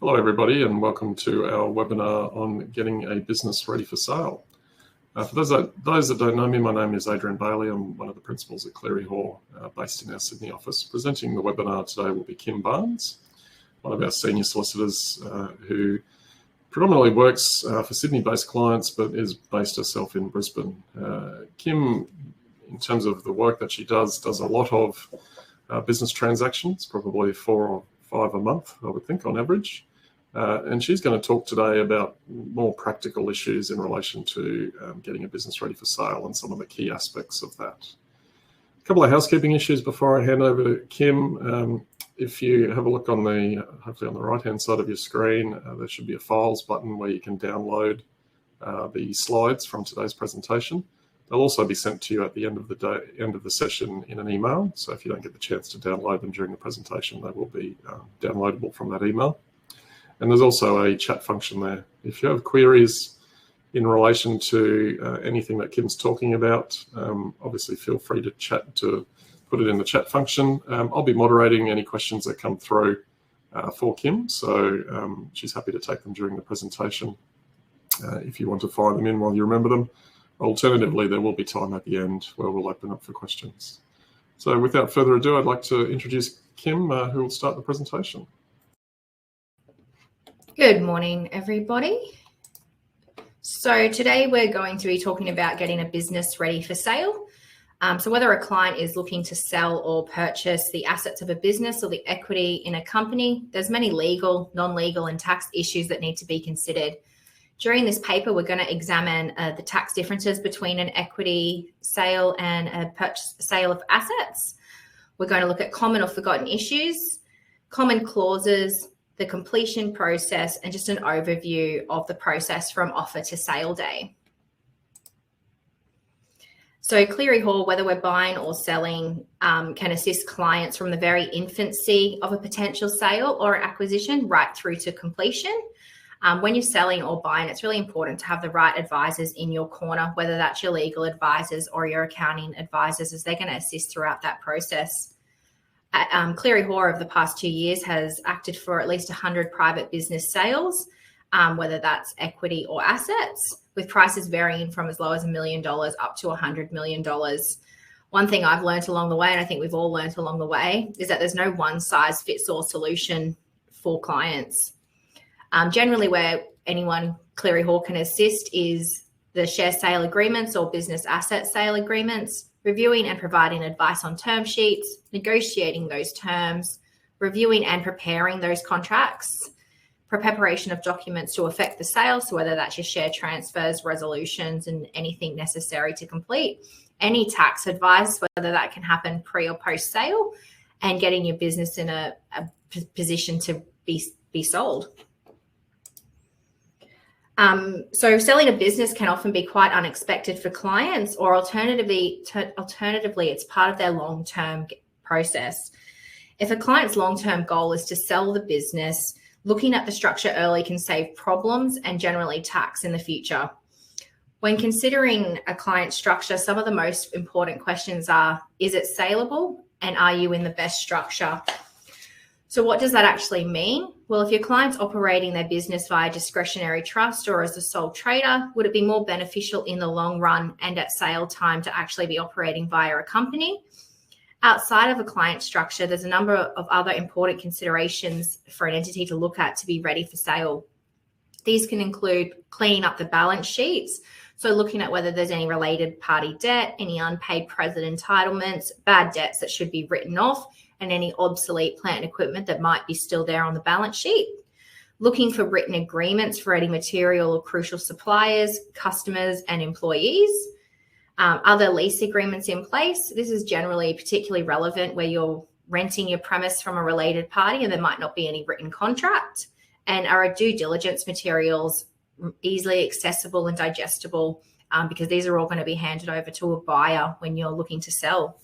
Hello everybody and welcome to our webinar on getting a business ready for sale. For those that don't know me, my name is Adrian Bailey. I'm one of the principals at Cleary Hall, based in our Sydney office. Presenting the webinar today will be Kim Barnes, one of our senior solicitors who predominantly works for Sydney-based clients but is based herself in Brisbane. Kim, in terms of the work that she does a lot of business transactions, probably 4 or 5 a month, I would think, on average. And she's going to talk today about more practical issues in relation to getting a business ready for sale and some of the key aspects of that. A couple of housekeeping issues before I hand over to Kim. If you have a look on hopefully on the right-hand side of your screen, there should be a files button where you can download the slides from today's presentation. They'll also be sent to you at the end of the session in an email. So if you don't get the chance to download them during the presentation, they will be downloadable from that email. And there's also a chat function there. If you have queries in relation to anything that Kim's talking about, obviously feel free to put it in the chat function. I'll be moderating any questions that come through for Kim, so she's happy to take them during the presentation if you want to fire them in while you remember them. Alternatively, there will be time at the end where we'll open up for questions. So without further ado, I'd like to introduce Kim, who will start the presentation. Good morning, everybody. So today we're going to be talking about getting a business ready for sale. So whether a client is looking to sell or purchase the assets of a business or the equity in a company, there's many legal, non-legal and tax issues that need to be considered. During this paper, we're going to examine the tax differences between an equity sale and a sale of assets. We're going to look at common or forgotten issues, common clauses, the completion process, and just an overview of the process from offer to sale day. So Cleary Hall, whether we're buying or selling, can assist clients from the very infancy of a potential sale or acquisition right through to completion. When you're selling or buying, it's really important to have the right advisors in your corner, whether that's your legal advisors or your accounting advisors, as they're going to assist throughout that process. Cleary Hall over the past 2 years has acted for at least 100 private business sales, whether that's equity or assets, with prices varying from as low as $1 million up to $100 million. One thing I've learned along the way, and I think we've all learned along the way, is that there's no one-size-fits-all solution for clients. Generally, where anyone Cleary Hall can assist is the share sale agreements or business asset sale agreements, reviewing and providing advice on term sheets, negotiating those terms, reviewing and preparing those contracts, preparation of documents to affect the sale, so whether that's your share transfers, resolutions, and anything necessary to complete, any tax advice, whether that can happen pre or post sale, and getting your business in a position to be sold. So selling a business can often be quite unexpected for clients, or alternatively, it's part of their long-term process. If a client's long-term goal is to sell the business, looking at the structure early can save problems and generally tax in the future. When considering a client structure, some of the most important questions are, is it saleable, and are you in the best structure? So what does that actually mean? Well, if your client's operating their business via discretionary trust or as a sole trader, would it be more beneficial in the long run and at sale time to actually be operating via a company? Outside of a client structure, there's a number of other important considerations for an entity to look at to be ready for sale. These can include cleaning up the balance sheets, so looking at whether there's any related party debt, any unpaid present entitlements, bad debts that should be written off, and any obsolete plant and equipment that might be still there on the balance sheet. Looking for written agreements for any material or crucial suppliers, customers, and employees. Other lease agreements in place. This is generally particularly relevant where you're renting your premise from a related party and there might not be any written contract. And are due diligence materials easily accessible and digestible, because these are all going to be handed over to a buyer when you're looking to sell.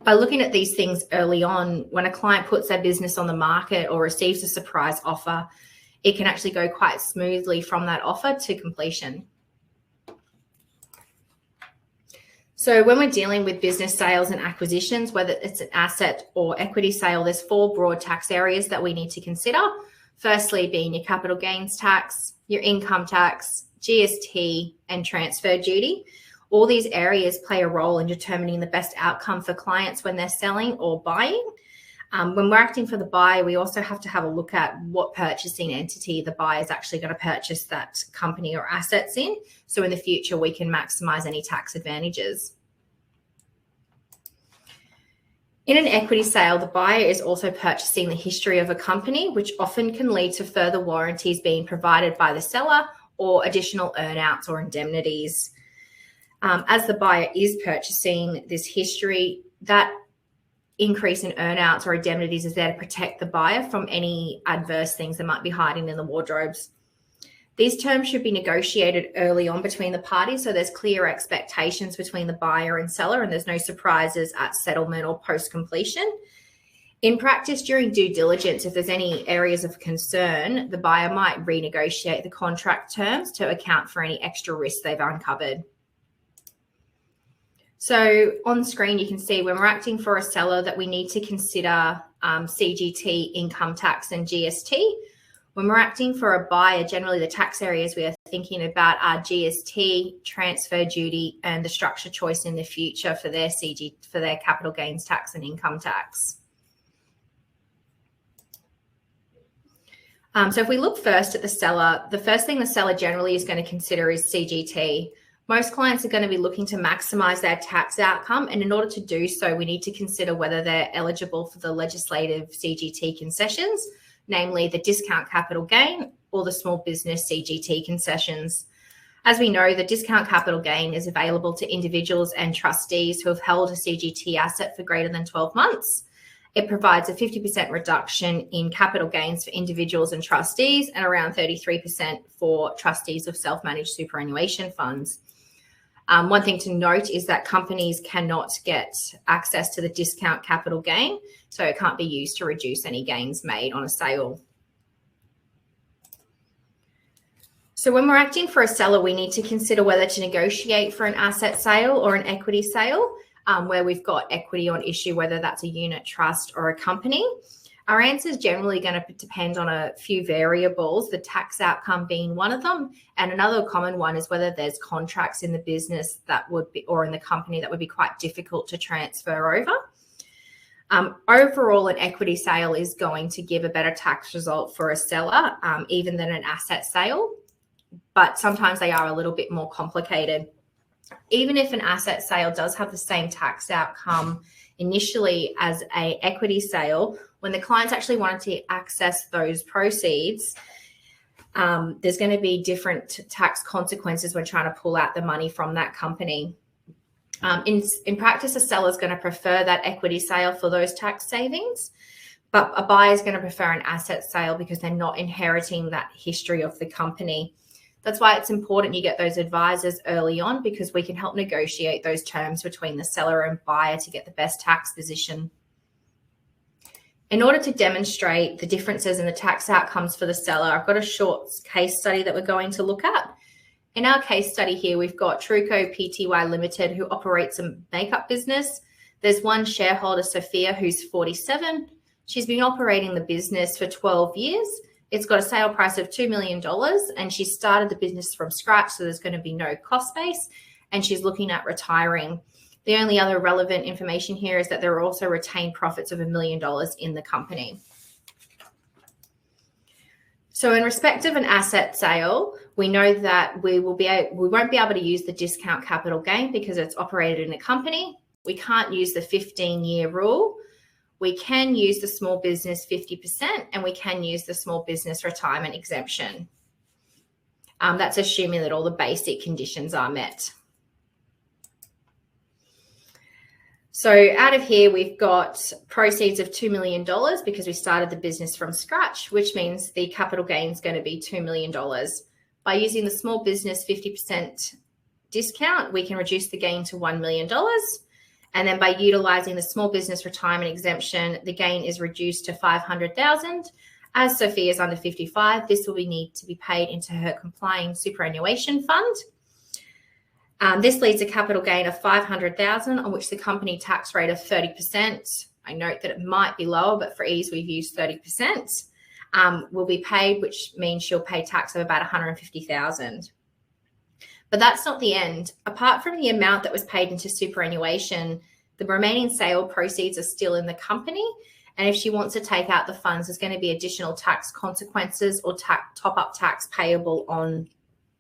By looking at these things early on, when a client puts their business on the market or receives a surprise offer, it can actually go quite smoothly from that offer to completion. So when we're dealing with business sales and acquisitions, whether it's an asset or equity sale, there's 4 broad tax areas that we need to consider. Firstly, being your capital gains tax, your income tax, GST, and transfer duty. All these areas play a role in determining the best outcome for clients when they're selling or buying. When we're acting for the buyer, we also have to have a look at what purchasing entity the buyer is actually going to purchase that company or assets in. So in the future, we can maximize any tax advantages. In an equity sale, the buyer is also purchasing the history of a company, which often can lead to further warranties being provided by the seller or additional earnouts or indemnities. As the buyer is purchasing this history, that increase in earnouts or indemnities is there to protect the buyer from any adverse things that might be hiding in the wardrobes. These terms should be negotiated early on between the parties, so there's clear expectations between the buyer and seller, and there's no surprises at settlement or post-completion. In practice, during due diligence, if there's any areas of concern, the buyer might renegotiate the contract terms to account for any extra risks they've uncovered. So on screen, you can see when we're acting for a seller that we need to consider CGT, income tax, and GST. When we're acting for a buyer, generally the tax areas we are thinking about are GST, transfer duty, and the structure choice in the future for their capital gains tax and income tax. So if we look first at the seller, the first thing the seller generally is going to consider is CGT. Most clients are going to be looking to maximize their tax outcome, and in order to do so, we need to consider whether they're eligible for the legislative CGT concessions, namely the discount capital gain or the small business CGT concessions. As we know, the discount capital gain is available to individuals and trustees who have held a CGT asset for greater than 12 months. It provides a 50% reduction in capital gains for individuals and trustees and around 33% for trustees of self-managed superannuation funds. One thing to note is that companies cannot get access to the discount capital gain, so it can't be used to reduce any gains made on a sale. So when we're acting for a seller, we need to consider whether to negotiate for an asset sale or an equity sale, where we've got equity on issue, whether that's a unit trust or a company. Our answer is generally going to depend on a few variables, the tax outcome being one of them. And another common one is whether there's contracts in the business that would be, or in the company that would be quite difficult to transfer over. Overall, an equity sale is going to give a better tax result for a seller, even than an asset sale, but sometimes they are a little bit more complicated. Even if an asset sale does have the same tax outcome initially as an equity sale, when the client's actually wanting to access those proceeds, there's going to be different tax consequences when trying to pull out the money from that company. In practice, a seller is going to prefer that equity sale for those tax savings, but a buyer is going to prefer an asset sale because they're not inheriting that history of the company. That's why it's important you get those advisors early on, because we can help negotiate those terms between the seller and buyer to get the best tax position. In order to demonstrate the differences in the tax outcomes for the seller, I've got a short case study that we're going to look at. In our case study here, we've got Truco Pty Limited, who operates a makeup business. There's one shareholder, Sophia, who's 47. She's been operating the business for 12 years. It's got a sale price of $2 million, and she started the business from scratch, so there's going to be no cost base, and she's looking at retiring. The only other relevant information here is that there are also retained profits of $1 million in the company. So in respect of an asset sale, we know that we won't be able to use the discount capital gain because it's operated in a company. We can't use the 15-year rule. We can use the small business 50%, and we can use the small business retirement exemption. That's assuming that all the basic conditions are met. So out of here, we've got proceeds of $2 million because we started the business from scratch, which means the capital gain is going to be $2 million. By using the small business 50% discount, we can reduce the gain to $1 million. And then by utilizing the small business retirement exemption, the gain is reduced to $500,000. As Sophia is under 55, this will need to be paid into her complying superannuation fund. This leaves a capital gain of $500,000, on which the company tax rate of 30%. I note that it might be lower, but for ease, we've used 30%. will be paid, which means she'll pay tax of about $150,000. But that's not the end. Apart from the amount that was paid into superannuation, the remaining sale proceeds are still in the company. And if she wants to take out the funds, there's going to be additional tax consequences or top-up tax payable on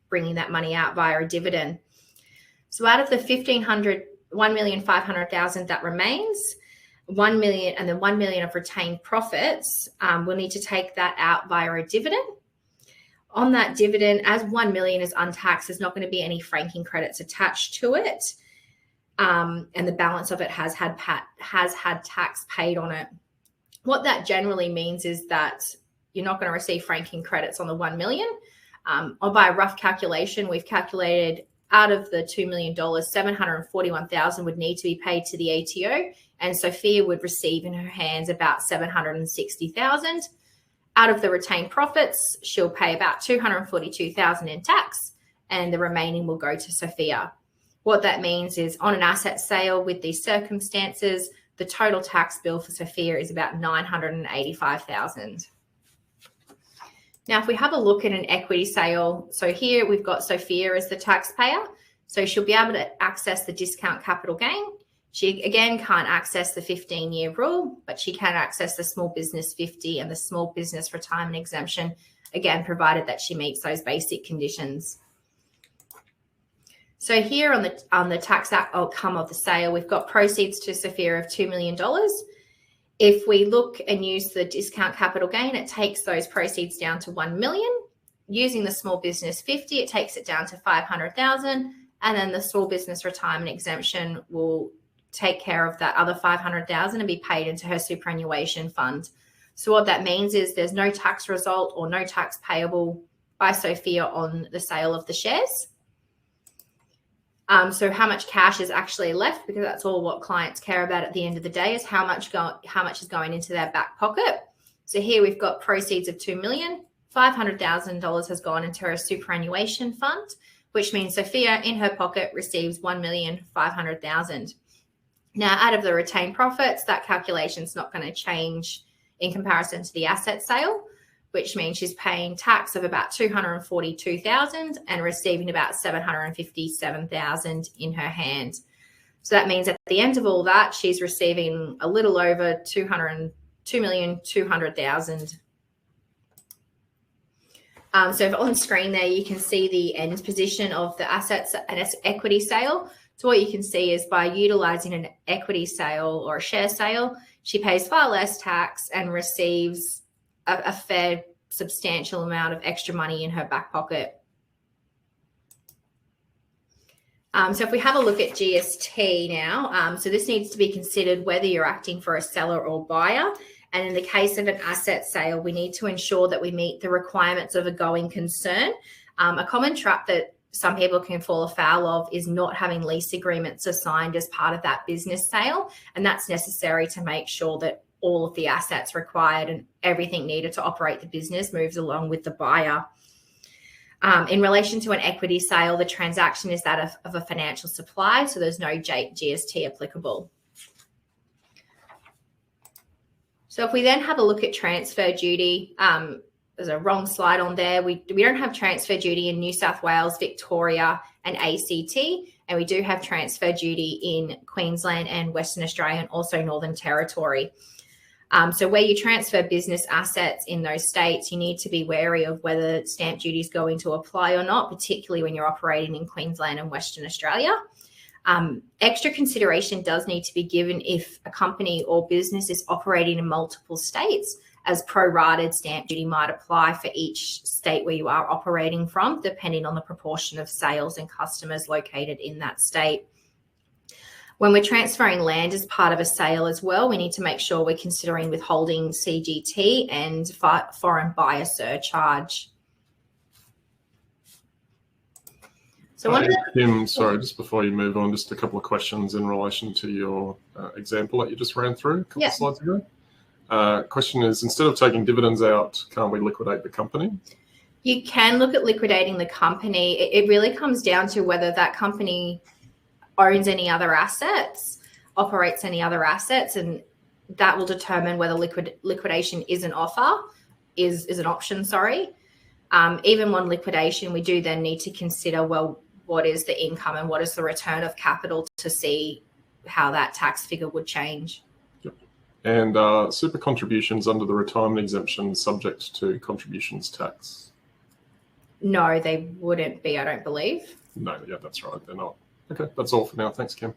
bringing that money out via a dividend. So out of the $1,500,000 that remains, $1 million and the $1 million of retained profits, we'll need to take that out via a dividend. On that dividend, as $1 million is untaxed, there's not going to be any franking credits attached to it, and the balance of it has had tax paid on it. What that generally means is that you're not going to receive franking credits on the $1 million. Or by a rough calculation, we've calculated out of the $2 million, $741,000 would need to be paid to the ATO, and Sophia would receive in her hands about $760,000. Out of the retained profits, she'll pay about $242,000 in tax, and the remaining will go to Sophia. What that means is on an asset sale with these circumstances, the total tax bill for Sophia is about $985,000. Now, if we have a look at an equity sale, so here we've got Sophia as the taxpayer. So she'll be able to access the discount capital gain. She, again, can't access the 15-year rule, but she can access the small business 50 and the small business retirement exemption, again, provided that she meets those basic conditions. So here on the tax outcome of the sale, we've got proceeds to Sophia of $2 million. If we look and use the discount capital gain, it takes those proceeds down to $1 million. Using the small business 50, it takes it down to $500,000, and then the small business retirement exemption will take care of that other $500,000 and be paid into her superannuation fund. So what that means is there's no tax result or no tax payable by Sophia on the sale of the shares. So how much cash is actually left, because that's all what clients care about at the end of the day, is how much is going into their back pocket. So here we've got proceeds of $2 million. $500,000 has gone into her superannuation fund, which means Sophia in her pocket receives $1,500,000. Now, out of the retained profits, that calculation's not going to change in comparison to the asset sale, which means she's paying tax of about $242,000 and receiving about $757,000 in her hand. So that means at the end of all that, she's receiving a little over $2,200,000. So on screen there, you can see the end position of the assets and equity sale. So what you can see is by utilizing an equity sale or a share sale, she pays far less tax and receives a fair substantial amount of extra money in her back pocket. So if we have a look at GST now, so this needs to be considered whether you're acting for a seller or buyer. And in the case of an asset sale, we need to ensure that we meet the requirements of a going concern. A common trap that some people can fall afoul of is not having lease agreements assigned as part of that business sale. And that's necessary to make sure that all of the assets required and everything needed to operate the business moves along with the buyer. In relation to an equity sale, the transaction is that of a financial supply, so there's no GST applicable. So if we then have a look at transfer duty, there's a wrong slide on there. We don't have transfer duty in New South Wales, Victoria and ACT, and we do have transfer duty in Queensland and Western Australia and also Northern Territory. So where you transfer business assets in those states, you need to be wary of whether stamp duty is going to apply or not, particularly when you're operating in Queensland and Western Australia. Extra consideration does need to be given if a company or business is operating in multiple states, as prorated stamp duty might apply for each state where you are operating from, depending on the proportion of sales and customers located in that state. When we're transferring land as part of a sale as well, we need to make sure we're considering withholding CGT and foreign buyer surcharge. So Kim, sorry, just before you move on, just a couple of questions in relation to your example that you just ran through a couple of slides ago. Question is, instead of taking dividends out, can't we liquidate the company? You can look at liquidating the company. It really comes down to whether that company owns any other assets, operates any other assets, and that will determine whether liquidation is an offer. is an option, even on liquidation, we do then need to consider, well, what is the income and what is the return of capital to see how that tax figure would change. Yep. And super contributions under the retirement exemption subject to contributions tax? No, they wouldn't be, I don't believe. No, yeah, that's right. They're not. Okay, that's all for now. Thanks, Kim.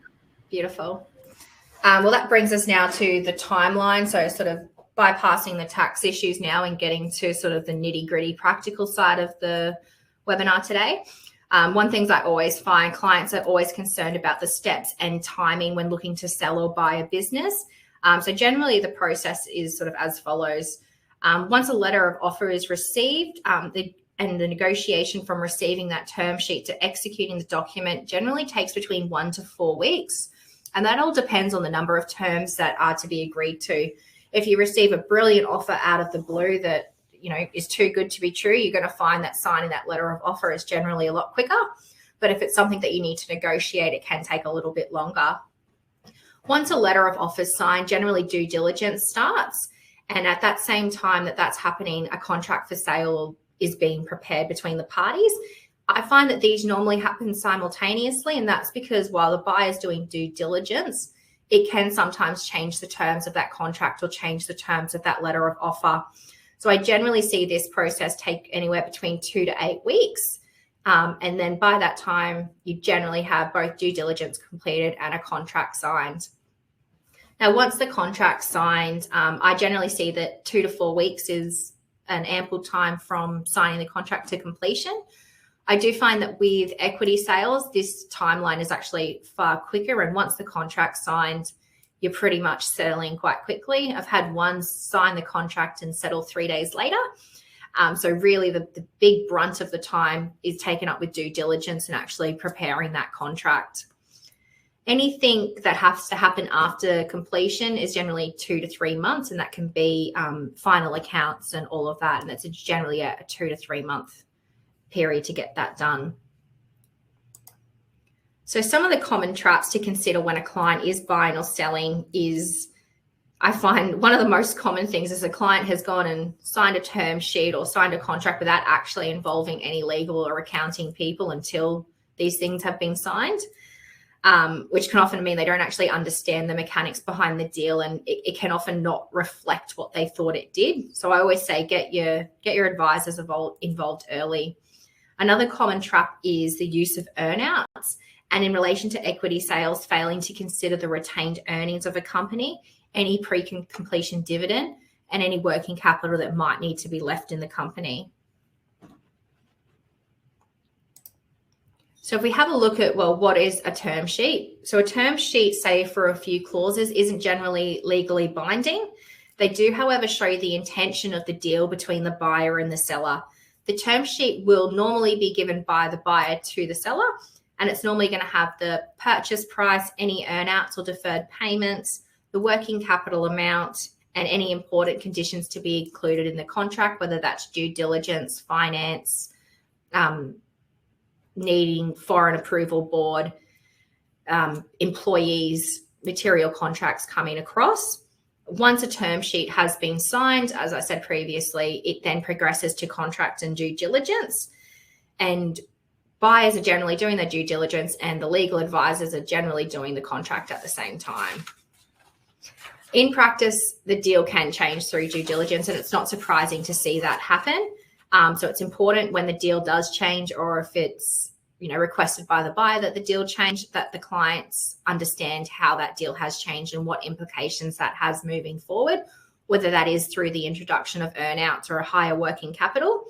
Beautiful. Well, that brings us now to the timeline. So sort of bypassing the tax issues now and getting to sort of the nitty-gritty practical side of the webinar today. One thing I always find, clients are always concerned about the steps and timing when looking to sell or buy a business. So generally the process is sort of as follows. Once a letter of offer is received, and the negotiation from receiving that term sheet to executing the document generally takes between 1 to 4 weeks. And that all depends on the number of terms that are to be agreed to. If you receive a brilliant offer out of the blue that, you know, is too good to be true, you're going to find that signing that letter of offer is generally a lot quicker. But if it's something that you need to negotiate, it can take a little bit longer. Once a letter of offer is signed, generally due diligence starts. And at that same time that that's happening, a contract for sale is being prepared between the parties. I find that these normally happen simultaneously, and that's because while the buyer is doing due diligence, it can sometimes change the terms of that contract or change the terms of that letter of offer. So I generally see this process take anywhere between 2 to 8 weeks. And then by that time, you generally have both due diligence completed and a contract signed. Now, once the contract's signed, I generally see that 2 to 4 weeks is an ample time from signing the contract to completion. I do find that with equity sales, this timeline is actually far quicker. And once the contract's signed, you're pretty much settling quite quickly. I've had one sign the contract and settle 3 days later. So really the big brunt of the time is taken up with due diligence and actually preparing that contract. Anything that has to happen after completion is generally 2 to 3 months, and that can be final accounts and all of that. And that's generally a 2 to 3 month period to get that done. So some of the common traps to consider when a client is buying or selling is, I find one of the most common things is a client has gone and signed a term sheet or signed a contract without actually involving any legal or accounting people until these things have been signed. Which can often mean they don't actually understand the mechanics behind the deal, and it can often not reflect what they thought it did. So I always say get your advisors involved early. Another common trap is the use of earnouts, and in relation to equity sales, failing to consider the retained earnings of a company, any pre-completion dividend, and any working capital that might need to be left in the company. So if we have a look at, well, what is a term sheet? So a term sheet, say for a few clauses, isn't generally legally binding. They do, however, show the intention of the deal between the buyer and the seller. The term sheet will normally be given by the buyer to the seller, and it's normally going to have the purchase price, any earnouts or deferred payments, the working capital amount, and any important conditions to be included in the contract, whether that's due diligence, finance, needing foreign approval board, employees, material contracts coming across. Once a term sheet has been signed, as I said previously, it then progresses to contract and due diligence. And buyers are generally doing their due diligence and the legal advisors are generally doing the contract at the same time. In practice, the deal can change through due diligence, and it's not surprising to see that happen. So it's important when the deal does change, or if it's requested by the buyer that the deal change, that the clients understand how that deal has changed and what implications that has moving forward, whether that is through the introduction of earnouts or a higher working capital.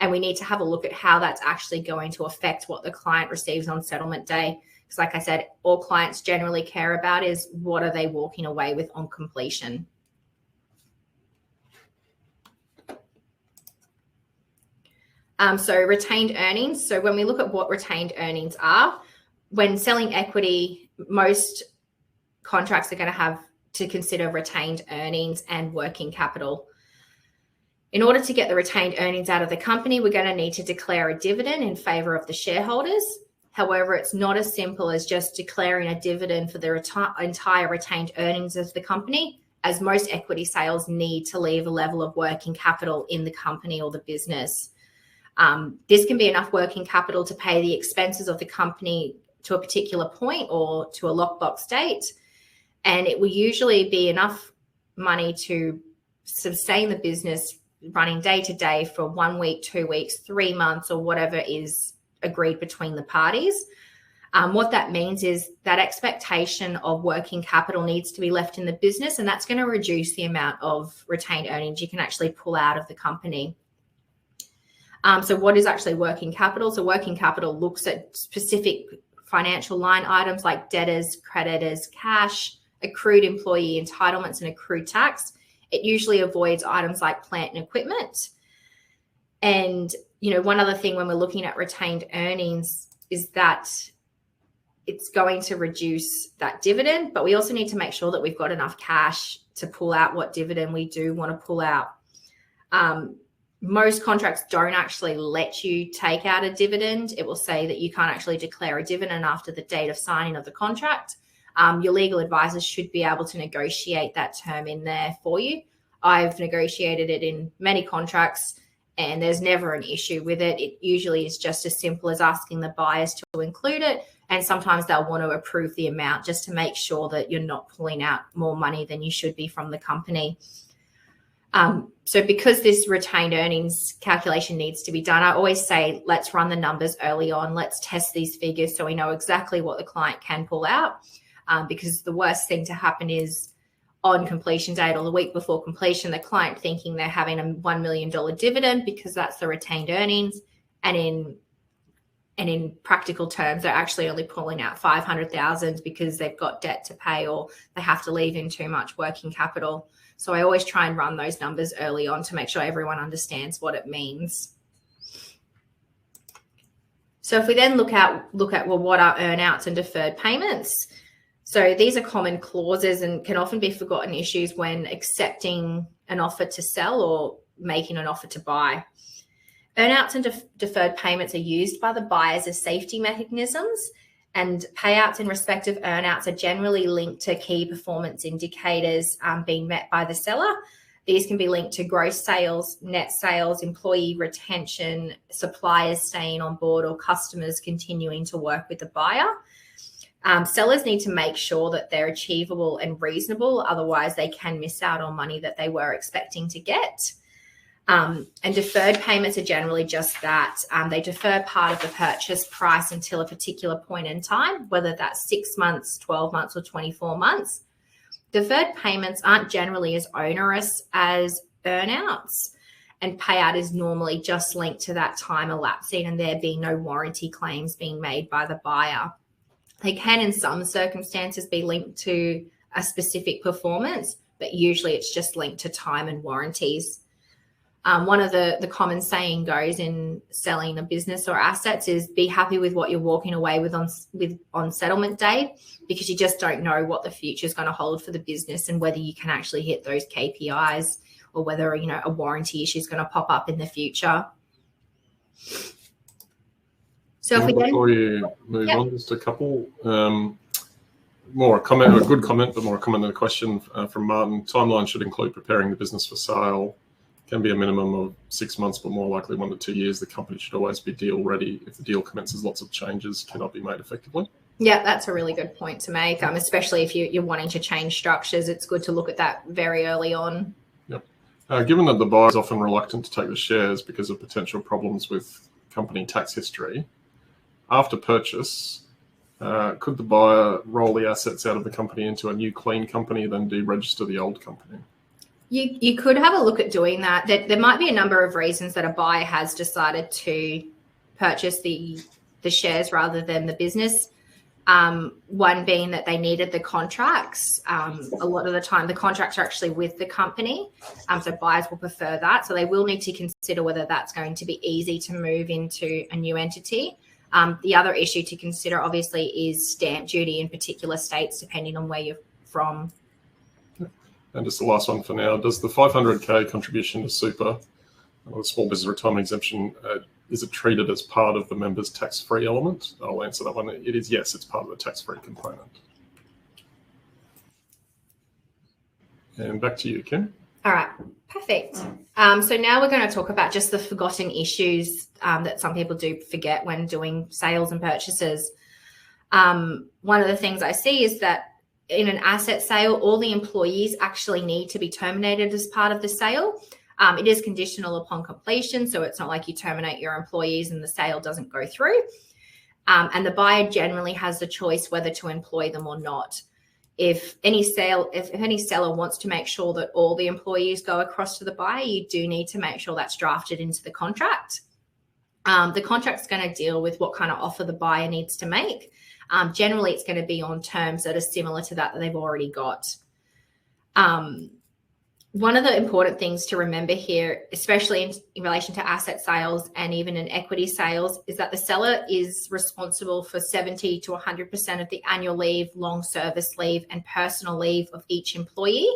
And we need to have a look at how that's actually going to affect what the client receives on settlement day. Because like I said, all clients generally care about is what are they walking away with on completion. So retained earnings. So when we look at what retained earnings are, when selling equity, most contracts are going to have to consider retained earnings and working capital. In order to get the retained earnings out of the company, we're going to need to declare a dividend in favor of the shareholders. However, it's not as simple as just declaring a dividend for the entire retained earnings of the company as most equity sales need to leave a level of working capital in the company or the business. This can be enough working capital to pay the expenses of the company to a particular point or to a lockbox date. And it will usually be enough money to sustain the business running day to day for 1 week, 2 weeks, 3 months, or whatever is agreed between the parties. What that means is that expectation of working capital needs to be left in the business, and that's going to reduce the amount of retained earnings you can actually pull out of the company. So what is actually working capital? So working capital looks at specific financial line items like debtors, creditors, cash, accrued employee entitlements, and accrued tax. It usually avoids items like plant and equipment. And, one other thing when we're looking at retained earnings is that it's going to reduce that dividend, but we also need to make sure that we've got enough cash to pull out what dividend we do want to pull out. Most contracts don't actually let you take out a dividend. It will say that you can't actually declare a dividend after the date of signing of the contract. Your legal advisors should be able to negotiate that term in there for you. I've negotiated it in many contracts and there's never an issue with it. It usually is just as simple as asking the buyers to include it. And sometimes they'll want to approve the amount just to make sure that you're not pulling out more money than you should be from the company. So because this retained earnings calculation needs to be done, I always say, let's run the numbers early on. Let's test these figures so we know exactly what the client can pull out. Because the worst thing to happen is on completion date or the week before completion, the client thinking they're having a $1 million dividend because that's the retained earnings. And in practical terms, they're actually only pulling out $500,000 because they've got debt to pay or they have to leave in too much working capital. So I always try and run those numbers early on to make sure everyone understands what it means. So if we then look at well, what are earnouts and deferred payments? So these are common clauses and can often be forgotten issues when accepting an offer to sell or making an offer to buy. Earnouts and deferred payments are used by the buyers as safety mechanisms, and payouts in respect of earnouts are generally linked to key performance indicators being met by the seller. These can be linked to gross sales, net sales, employee retention, suppliers staying on board, or customers continuing to work with the buyer. Sellers need to make sure that they're achievable and reasonable, otherwise they can miss out on money that they were expecting to get. And deferred payments are generally just that. They defer part of the purchase price until a particular point in time, whether that's 6 months, 12 months, or 24 months. Deferred payments aren't generally as onerous as earnouts, and payout is normally just linked to that time elapsing and there being no warranty claims being made by the buyer. They can, in some circumstances, be linked to a specific performance, but usually it's just linked to time and warranties. One of the common saying goes in selling a business or assets is be happy with what you're walking away with on settlement day, because you just don't know what the future is going to hold for the business and whether you can actually hit those KPIs or whether a warranty issue is going to pop up in the future. So before you move on, just a couple more a good comment, but more a comment than a question from Martin. Timeline should include preparing the business for sale. Can be a minimum of 6 months, but more likely 1 to 2 years. The company should always be deal ready. If the deal commences, lots of changes cannot be made effectively. Yeah, that's a really good point to make, especially if you're wanting to change structures. It's good to look at that very early on. Yep. Given that the buyer is often reluctant to take the shares because of potential problems with company tax history, after purchase, could the buyer roll the assets out of the company into a new clean company, then deregister the old company? You could have a look at doing that. There might be a number of reasons that a buyer has decided to purchase the shares rather than the business. One being that they needed the contracts. A lot of the time, the contracts are actually with the company, so buyers will prefer that. So they will need to consider whether that's going to be easy to move into a new entity. The other issue to consider, obviously, is stamp duty in particular states, depending on where you're from. And just the last one for now, does the 500K contribution to super, or the small business retirement exemption, is it treated as part of the member's tax-free element? I'll answer that one. It is, yes, it's part of the tax-free component. And back to you, Kim. All right, perfect. So now we're going to talk about just the forgotten issues that some people do forget when doing sales and purchases. One of the things I see is that in an asset sale, all the employees actually need to be terminated as part of the sale. It is conditional upon completion, so it's not like you terminate your employees and the sale doesn't go through. And the buyer generally has the choice whether to employ them or not. If any seller wants to make sure that all the employees go across to the buyer, you do need to make sure that's drafted into the contract. The contract's going to deal with what kind of offer the buyer needs to make. Generally, it's going to be on terms that are similar to that they've already got. One of the important things to remember here, especially in relation to asset sales and even in equity sales, is that the seller is responsible for 70 to 100% of the annual leave, long service leave, and personal leave of each employee.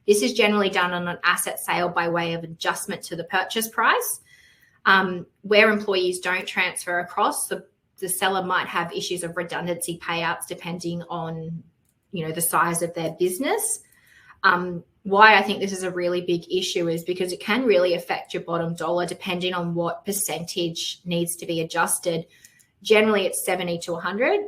This is generally done on an asset sale by way of adjustment to the purchase price. Where employees don't transfer across, the seller might have issues of redundancy payouts depending on, the size of their business. Why I think this is a really big issue is because it can really affect your bottom dollar depending on what percentage needs to be adjusted. Generally, it's 70 to 100.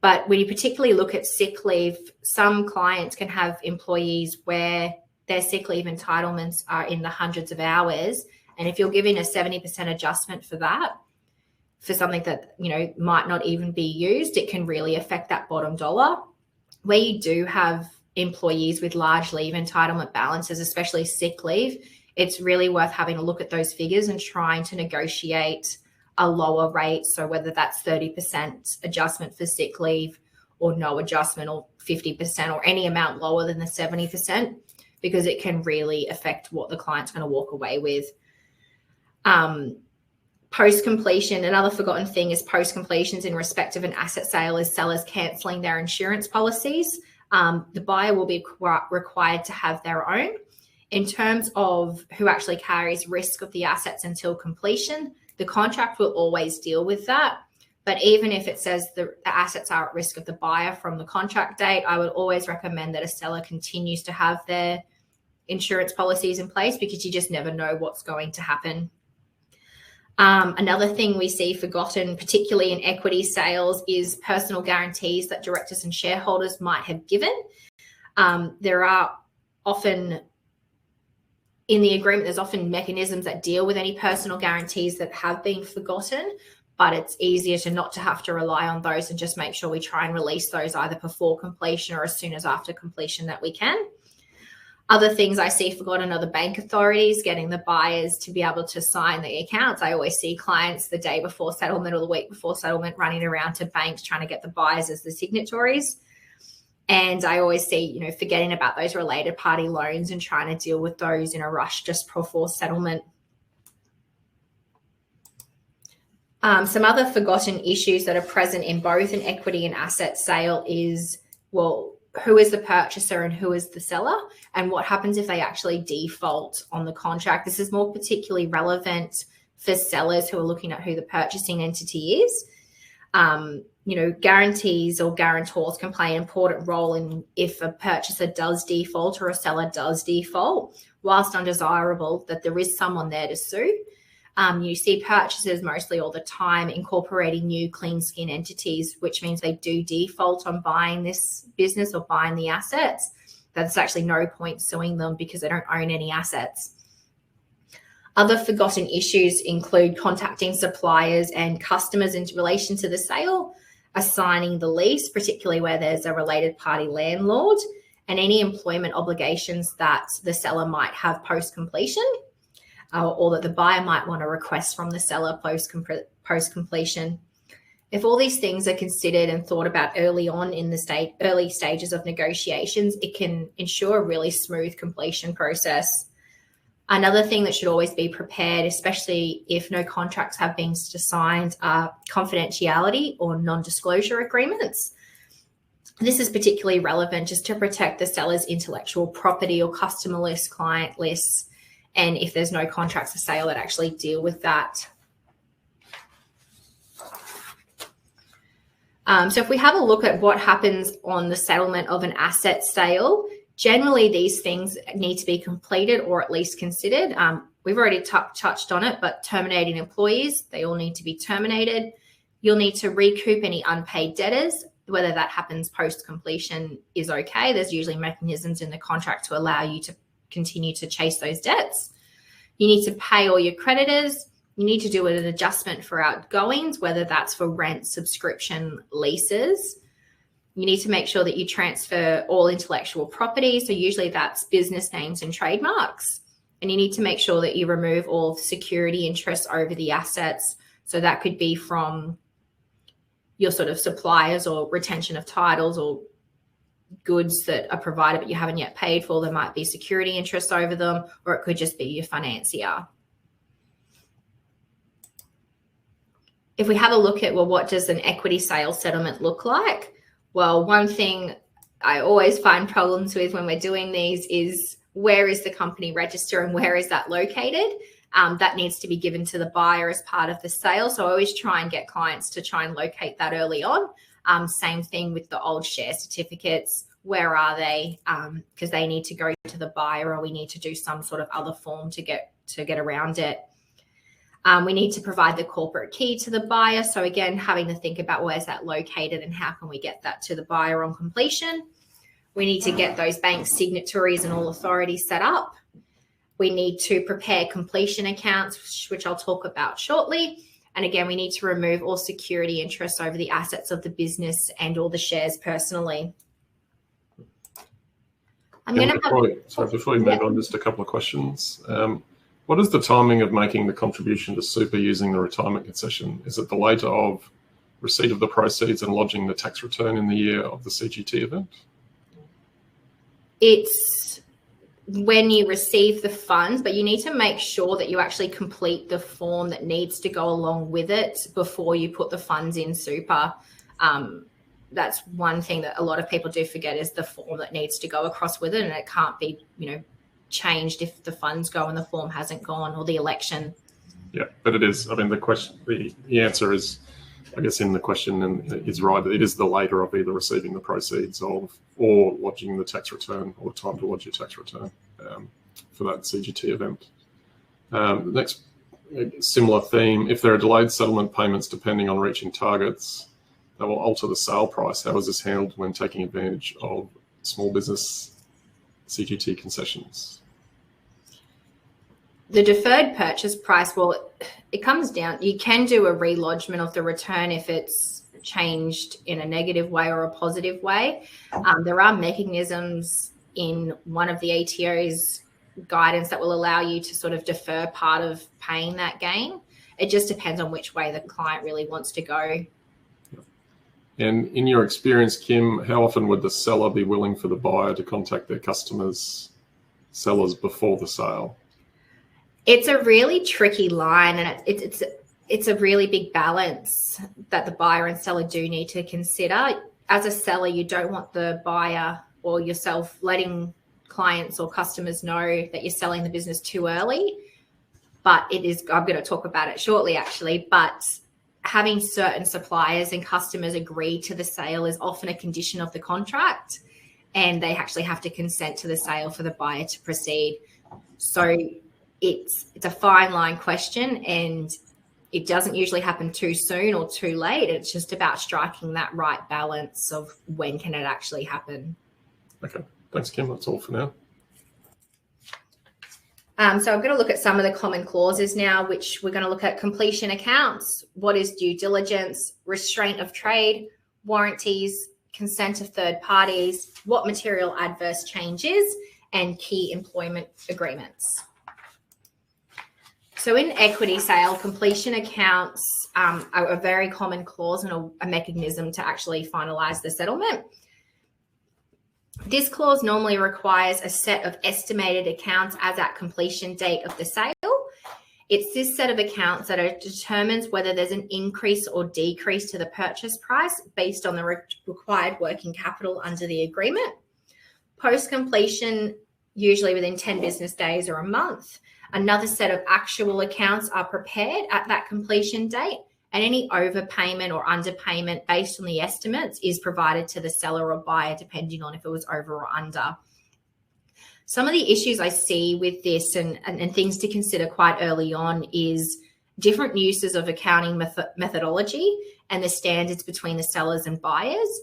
But when you particularly look at sick leave, some clients can have employees where their sick leave entitlements are in the hundreds of hours. And if you're giving a 70% adjustment for that, for something that, might not even be used, it can really affect that bottom dollar. Where you do have employees with large leave entitlement balances, especially sick leave, it's really worth having a look at those figures and trying to negotiate a lower rate. So whether that's 30% adjustment for sick leave or no adjustment or 50% or any amount lower than the 70%, because it can really affect what the client's going to walk away with. Post-completion, another forgotten thing is post-completions in respect of an asset sale is sellers cancelling their insurance policies. The buyer will be required to have their own. In terms of who actually carries risk of the assets until completion, the contract will always deal with that. But even if it says the assets are at risk of the buyer from the contract date, I would always recommend that a seller continues to have their insurance policies in place because you just never know what's going to happen. Another thing we see forgotten, particularly in equity sales, is personal guarantees that directors and shareholders might have given. There are often, in the agreement, there's often mechanisms that deal with any personal guarantees that have been forgotten, but it's easier to not to have to rely on those and just make sure we try and release those either before completion or as soon as after completion that we can. Other things I see forgotten are the bank authorities, getting the buyers to be able to sign the accounts. I always see clients the day before settlement or the week before settlement running around to banks trying to get the buyers as the signatories. And I always see, forgetting about those related party loans and trying to deal with those in a rush just before settlement. Some other forgotten issues that are present in both an equity and asset sale is, who is the purchaser and who is the seller, and what happens if they actually default on the contract. This is more particularly relevant for sellers who are looking at who the purchasing entity is. Guarantees or guarantors can play an important role in if a purchaser does default or a seller does default. Whilst undesirable that there is someone there to sue, you see purchasers mostly all the time incorporating new clean skin entities, which means they do default on buying this business or buying the assets. There's actually no point suing them because they don't own any assets. Other forgotten issues include contacting suppliers and customers in relation to the sale, assigning the lease, particularly where there's a related party landlord, and any employment obligations that the seller might have post-completion. Or that the buyer might want to request from the seller post-completion. If all these things are considered and thought about early on in the early stages of negotiations, it can ensure a really smooth completion process. Another thing that should always be prepared, especially if no contracts have been signed, are confidentiality or non-disclosure agreements. This is particularly relevant just to protect the seller's intellectual property or customer list, client lists, and if there's no contracts for sale that actually deal with that. So if we have a look at what happens on the settlement of an asset sale, Generally, these things need to be completed or at least considered. We've already touched on it, but terminating employees, they all need to be terminated. You'll need to recoup any unpaid debtors. Whether that happens post-completion is okay. There's usually mechanisms in the contract to allow you to continue to chase those debts. You need to pay all your creditors. You need to do an adjustment for outgoings, whether that's for rent, subscription, leases. You need to make sure that you transfer all intellectual property. So usually that's business names and trademarks. And you need to make sure that you remove all security interests over the assets. So that could be from your sort of suppliers or retention of titles or goods that are provided but you haven't yet paid for. There might be security interests over them, or it could just be your financier. If we have a look at, well, what does an equity sale settlement look like? Well, one thing I always find problems with when we're doing these is, where is the company register and where is that located? That needs to be given to the buyer as part of the sale. So I always try and get clients to try and locate that early on. Same thing with the old share certificates. Where are they? Because they need to go to the buyer, or we need to do some sort of other form to get around it. We need to provide the corporate key to the buyer. So again, having to think about where's that located and how can we get that to the buyer on completion. We need to get those bank signatories and all authorities set up. We need to prepare completion accounts, which I'll talk about shortly. And again, we need to remove all security interests over the assets of the business and all the shares personally. Before we move on, just a couple of questions. What is the timing of making the contribution to super using the retirement concession? Is it the later of receipt of the proceeds and lodging the tax return in the year of the CGT event? It's when you receive the funds, but you need to make sure that you actually complete the form that needs to go along with it before you put the funds in super. That's one thing that a lot of people do forget, is the form that needs to go across with it, and it can't be, changed if the funds go and the form hasn't gone, or the election. Yeah, but it is. I mean, the answer is, I guess, in the question, and is right. It is the later of either receiving the proceeds or lodging the tax return, or the time to lodge your tax return for that CGT event. Next, similar theme. If there are delayed settlement payments depending on reaching targets, that will alter the sale price. How is this handled when taking advantage of small business CGT concessions? The deferred purchase price, well, it comes down, you can do a relodgement of the return if it's changed in a negative way or a positive way. There are mechanisms in one of the ATO's guidance that will allow you to sort of defer part of paying that gain. It just depends on which way the client really wants to go. And in your experience, Kim, how often would the seller be willing for the buyer to contact their sellers before the sale? It's a really tricky line, and it's a really big balance that the buyer and seller do need to consider. As a seller, you don't want the buyer or yourself letting clients or customers know that you're selling the business too early. But it is, I'm going to talk about it shortly actually, but having certain suppliers and customers agree to the sale is often a condition of the contract, and they actually have to consent to the sale for the buyer to proceed. So it's a fine line question, and it doesn't usually happen too soon or too late. It's just about striking that right balance of when can it actually happen. Okay, thanks, Kim. That's all for now. So I'm going to look at some of the common clauses now, which we're going to look at: completion accounts, what is due diligence, restraint of trade, warranties, consent of third parties, what material adverse change is, and key employment agreements. So in equity sale, completion accounts are a very common clause and a mechanism to actually finalize the settlement. This clause normally requires a set of estimated accounts as at completion date of the sale. It's this set of accounts that determines whether there's an increase or decrease to the purchase price based on the required working capital under the agreement. Post-completion, usually within 10 business days or a month, another set of actual accounts are prepared at that completion date, and any overpayment or underpayment based on the estimates is provided to the seller or buyer, depending on if it was over or under. Some of the issues I see with this and things to consider quite early on is different uses of accounting methodology and the standards between the sellers and buyers.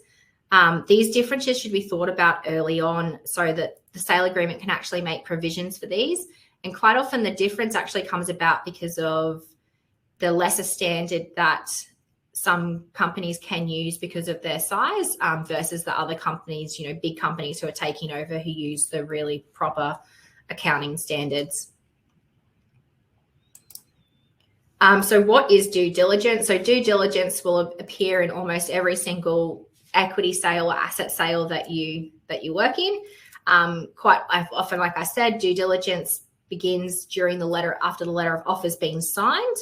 These differences should be thought about early on so that the sale agreement can actually make provisions for these. And quite often the difference actually comes about because of the lesser standard that some companies can use because of their size versus the other companies, big companies who are taking over who use the really proper accounting standards. So what is due diligence? So due diligence will appear in almost every single equity sale or asset sale that you work in. Quite often, like I said, due diligence begins after the letter of offer has been signed.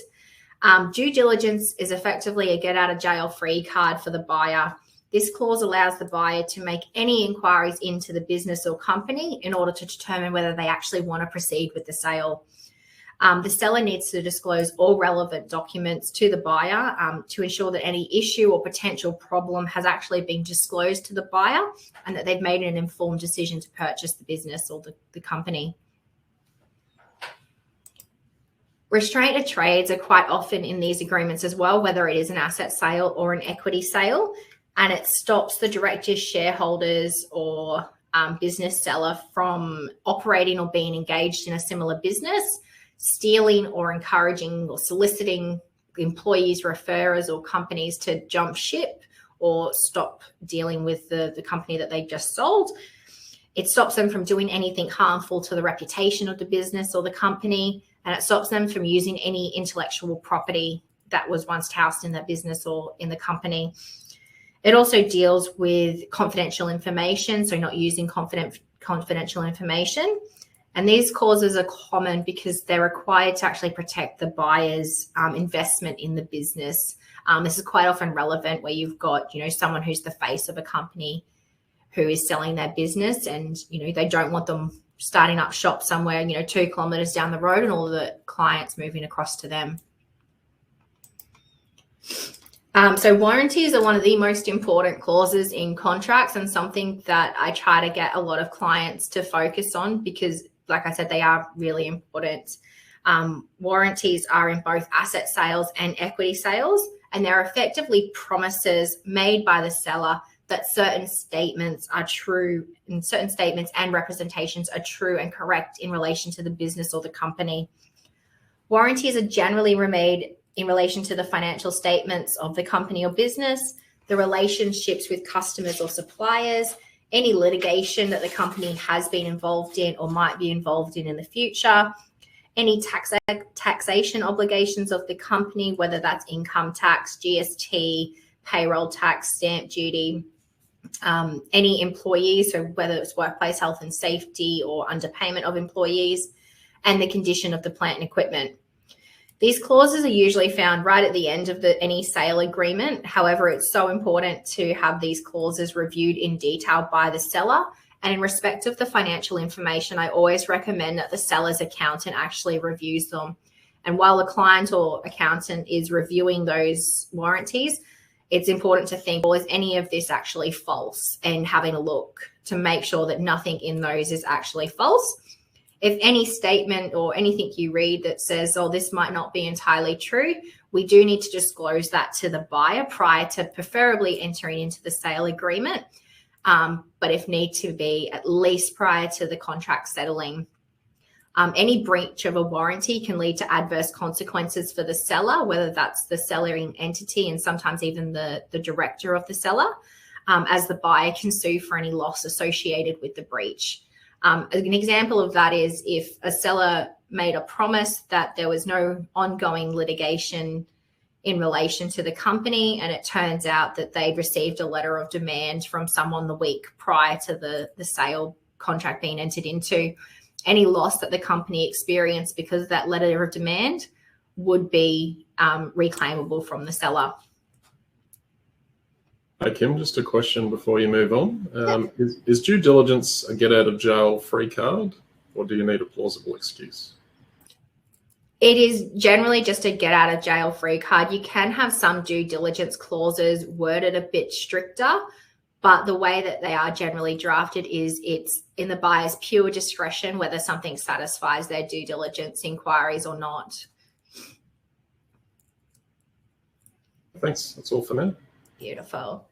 Due diligence is effectively a get out of jail free card for the buyer. This clause allows the buyer to make any inquiries into the business or company in order to determine whether they actually want to proceed with the sale. The seller needs to disclose all relevant documents to the buyer to ensure that any issue or potential problem has actually been disclosed to the buyer and that they've made an informed decision to purchase the business or the company. Restraint of trades are quite often in these agreements as well, whether it is an asset sale or an equity sale, and it stops the directors, shareholders, or business seller from operating or being engaged in a similar business, stealing or encouraging or soliciting employees, referrers, or companies to jump ship or stop dealing with the company that they just sold. It stops them from doing anything harmful to the reputation of the business or the company, and it stops them from using any intellectual property that was once housed in that business or in the company. It also deals with confidential information, so not using confidential information. And these clauses are common because they're required to actually protect the buyer's investment in the business. This is quite often relevant where you've got, someone who's the face of a company who is selling their business, and, they don't want them starting up shop somewhere, 2 kilometers down the road and all of the clients moving across to them. So warranties are one of the most important clauses in contracts and something that I try to get a lot of clients to focus on because, like I said, they are really important. Warranties are in both asset sales and equity sales, and they're effectively promises made by the seller that certain statements are true and certain statements and representations are true and correct in relation to the business or the company. Warranties are generally made in relation to the financial statements of the company or business, the relationships with customers or suppliers, any litigation that the company has been involved in or might be involved in the future, any taxation obligations of the company, whether that's income tax, GST, payroll tax, stamp duty, any employees, so whether it's workplace health and safety or underpayment of employees, and the condition of the plant and equipment. These clauses are usually found right at the end of any sale agreement. However, it's so important to have these clauses reviewed in detail by the seller. And in respect of the financial information, I always recommend that the seller's accountant actually reviews them. And while the client or accountant is reviewing those warranties, it's important to think, well, is any of this actually false? And having a look to make sure that nothing in those is actually false. If any statement or anything you read that says, oh, this might not be entirely true, we do need to disclose that to the buyer prior to preferably entering into the sale agreement. But if need to be, at least prior to the contract settling. Any breach of a warranty can lead to adverse consequences for the seller, whether that's the selling entity and sometimes even the director of the seller, as the buyer can sue for any loss associated with the breach. An example of that is if a seller made a promise that there was no ongoing litigation in relation to the company, and it turns out that they received a letter of demand from someone the week prior to the sale contract being entered into. Any loss that the company experienced because of that letter of demand would be reclaimable from the seller. Hi, Kim, just a question before you move on. Is due diligence a get out of jail free card, or do you need a plausible excuse? It is generally just a get out of jail free card. You can have some due diligence clauses worded a bit stricter, But the way that they are generally drafted is it's in the buyer's pure discretion whether something satisfies their due diligence inquiries or not. Thanks. That's all for now. Beautiful.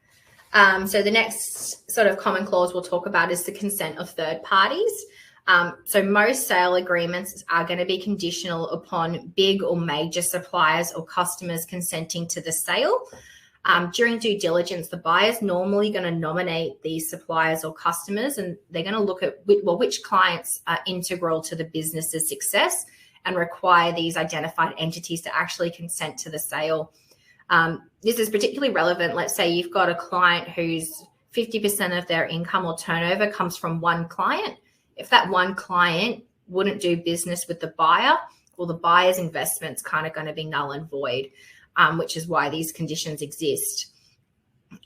So the next sort of common clause we'll talk about is the consent of third parties. So most sale agreements are going to be conditional upon big or major suppliers or customers consenting to the sale. During due diligence, the buyer's normally going to nominate these suppliers or customers, and they're going to look at which clients are integral to the business's success and require these identified entities to actually consent to the sale. This is particularly relevant. Let's say you've got a client whose 50% of their income or turnover comes from one client. If that one client wouldn't do business with the buyer, well, the buyer's investment's kind of going to be null and void, which is why these conditions exist.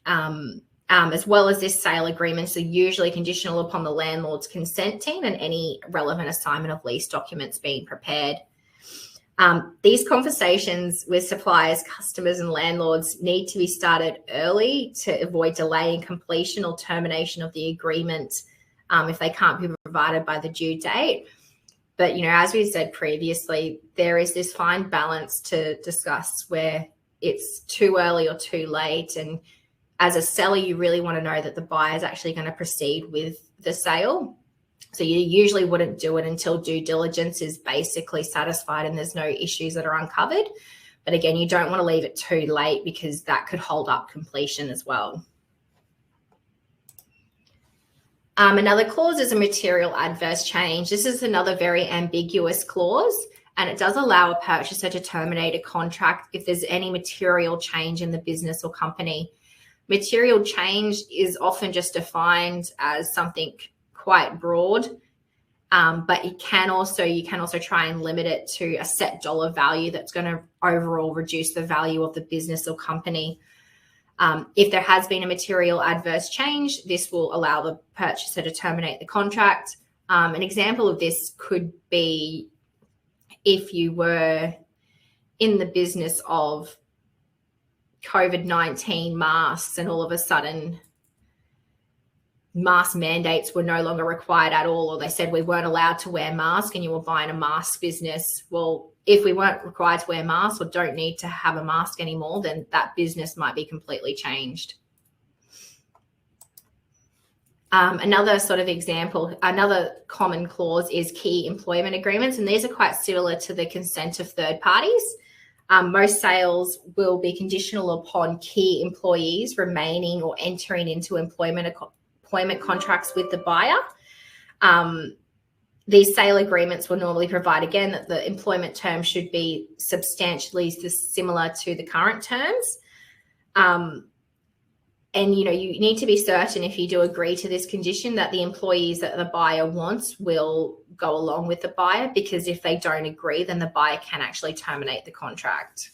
As well as this, sale agreements are usually conditional upon the landlord's consenting and any relevant assignment of lease documents being prepared. These conversations with suppliers, customers, and landlords need to be started early to avoid delay in completion or termination of the agreement if they can't be provided by the due date. But, as we said previously, there is this fine balance to discuss where it's too early or too late. And as a seller, you really want to know that the buyer is actually going to proceed with the sale. So you usually wouldn't do it until due diligence is basically satisfied and there's no issues that are uncovered. But again, you don't want to leave it too late because that could hold up completion as well. Another clause is a material adverse change. This is another very ambiguous clause, and it does allow a purchaser to terminate a contract if there's any material change in the business or company. Material change is often just defined as something quite broad, but you can also try and limit it to a set dollar value that's going to overall reduce the value of the business or company. If there has been a material adverse change, this will allow the purchaser to terminate the contract. An example of this could be if you were in the business of COVID-19 masks and all of a sudden mask mandates were no longer required at all, or they said we weren't allowed to wear masks and you were buying a mask business. Well, if we weren't required to wear masks or don't need to have a mask anymore, then that business might be completely changed. Another sort of example, another common clause is key employment agreements, and these are quite similar to the consent of third parties. Most sales will be conditional upon key employees remaining or entering into employment contracts with the buyer. These sale agreements will normally provide, again, that the employment term should be substantially similar to the current terms. And, you need to be certain if you do agree to this condition that the employees that the buyer wants will go along with the buyer, because if they don't agree, then the buyer can actually terminate the contract.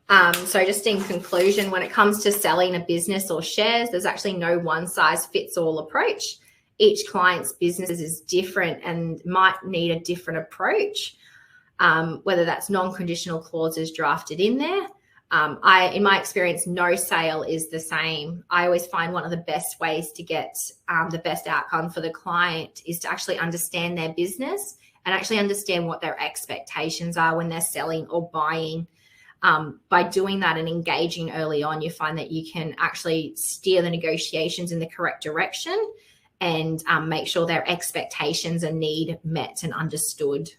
So just in conclusion, when it comes to selling a business or shares, there's actually no one-size-fits-all approach. Each client's business is different and might need a different approach, whether that's non-conditional clauses drafted in there. In my experience, no sale is the same. I always find one of the best ways to get the best outcome for the client is to actually understand their business and actually understand what their expectations are when they're selling or buying. By doing that and engaging early on, you find that you can actually steer the negotiations in the correct direction and make sure their expectations and need met and understood.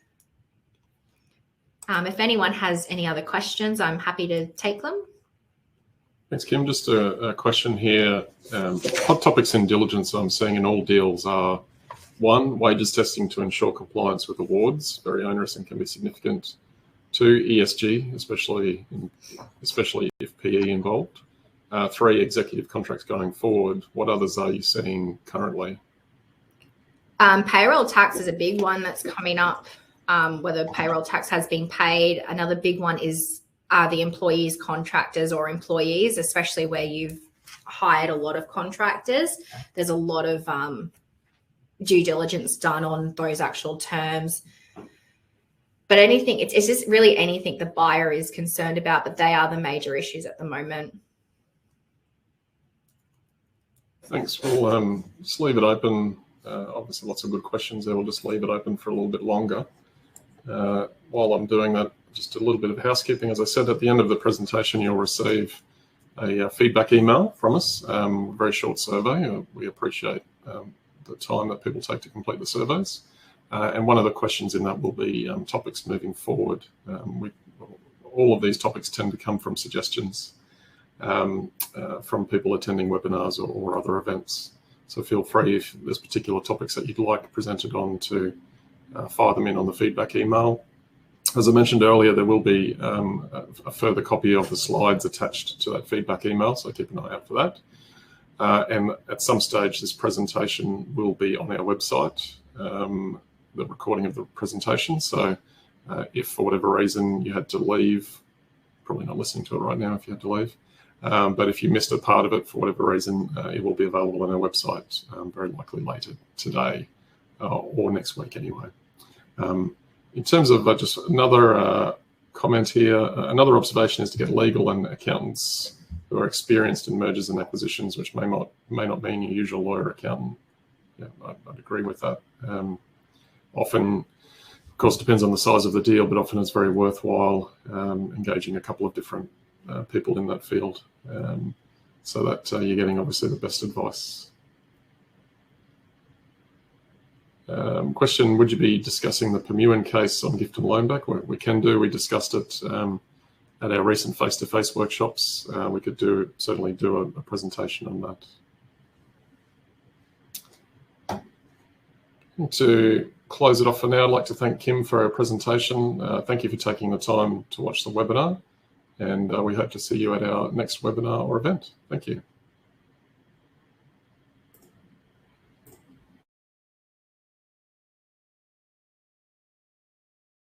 If anyone has any other questions, I'm happy to take them. Thanks, Kim. Just a question here. Hot topics in diligence I'm seeing in all deals are: 1, wages testing to ensure compliance with awards, very onerous and can be significant. 2, ESG, especially if PE involved. 3, executive contracts going forward. What others are you seeing currently? Payroll tax is a big one that's coming up, whether payroll tax has been paid. Another big one is the employees, contractors or employees, especially where you've hired a lot of contractors. There's a lot of due diligence done on those actual terms. But anything, it's just really anything the buyer is concerned about, but they are the major issues at the moment. Thanks. We'll just leave it open. Obviously, lots of good questions there. We'll just leave it open for a little bit longer. While I'm doing that, just a little bit of housekeeping. As I said, at the end of the presentation, you'll receive a feedback email from us, a very short survey. We appreciate the time that people take to complete the surveys. And one of the questions in that will be topics moving forward. All of these topics tend to come from suggestions from people attending webinars or other events. So feel free, if there's particular topics that you'd like presented on, to fire them in on the feedback email. As I mentioned earlier, there will be a further copy of the slides attached to that feedback email, so keep an eye out for that. And at some stage, this presentation will be on our website, the recording of the presentation. So if for whatever reason you had to leave, probably not listening to it right now if you had to leave, but if you missed a part of it for whatever reason, it will be available on our website very likely later today or next week anyway. In terms of just another comment here, another observation is to get legal and accountants who are experienced in mergers and acquisitions, which may not mean your usual lawyer accountant. Yeah, I'd agree with that. Often, of course, depends on the size of the deal, but often it's very worthwhile engaging a couple of different people in that field so that you're getting obviously the best advice. Question, would you be discussing the Permuin case on gift and loan back? We can do. We discussed it at our recent face-to-face workshops. We could certainly do a presentation on that. To close it off for now, I'd like to thank Kim for her presentation. Thank you for taking the time to watch the webinar, and we hope to see you at our next webinar or event. Thank you.